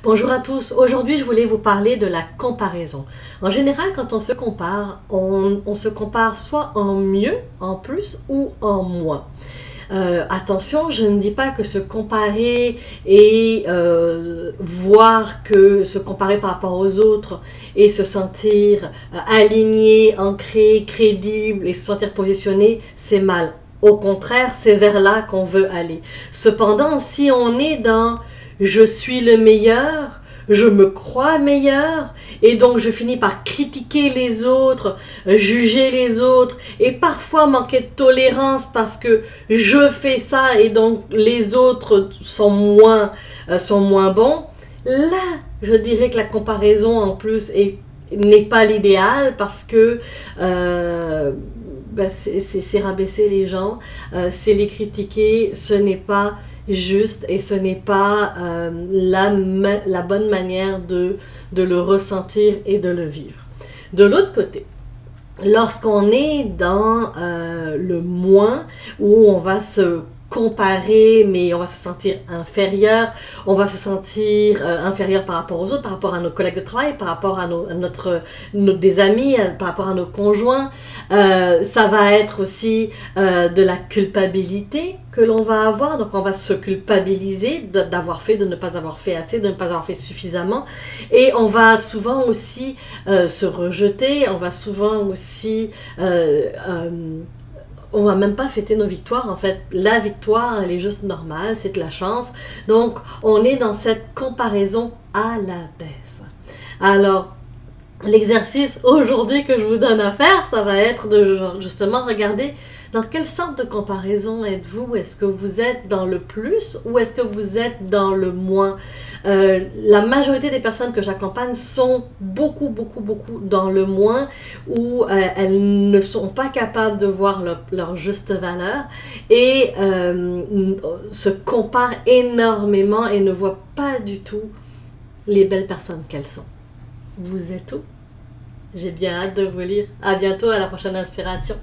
Bonjour à tous, aujourd'hui je voulais vous parler de la comparaison. En général, quand on se compare, on se compare soit en mieux, en plus ou en moins. Attention, je ne dis pas que se comparer et voir que se comparer par rapport aux autres et se sentir aligné, ancré, crédible et se sentir positionné, c'est mal. Au contraire, c'est vers là qu'on veut aller. Cependant, si on est dans je suis le meilleur, je me crois meilleur, et donc je finis par critiquer les autres, juger les autres, et parfois manquer de tolérance parce que je fais ça et donc les autres sont moins bons. Là, je dirais que la comparaison en plus n'est pas l'idéal parce que c'est rabaisser les gens, c'est les critiquer, ce n'est pas juste et ce n'est pas la bonne manière de le ressentir et de le vivre. De l'autre côté, lorsqu'on est dans le moins, où on va se comparer, mais on va se sentir inférieur, on va se sentir inférieur par rapport aux autres, par rapport à nos collègues de travail, par rapport à des amis, par rapport à nos conjoints. Ça va être aussi de la culpabilité que l'on va avoir, donc on va se culpabiliser d'avoir fait, de ne pas avoir fait assez, de ne pas avoir fait suffisamment, et on va souvent aussi se rejeter, on va souvent aussi on va même pas fêter nos victoires. En fait, la victoire, elle est juste normale, c'est de la chance. Donc, on est dans cette comparaison à la baisse. Alors, l'exercice aujourd'hui que je vous donne à faire, ça va être de justement regarder dans quelle sorte de comparaison êtes-vous? Est-ce que vous êtes dans le plus ou est-ce que vous êtes dans le moins? La majorité des personnes que j'accompagne sont beaucoup dans le moins où elles ne sont pas capables de voir leur juste valeur et se comparent énormément et ne voient pas du tout les belles personnes qu'elles sont. Vous êtes où? J'ai bien hâte de vous lire. À bientôt, à la prochaine inspiration.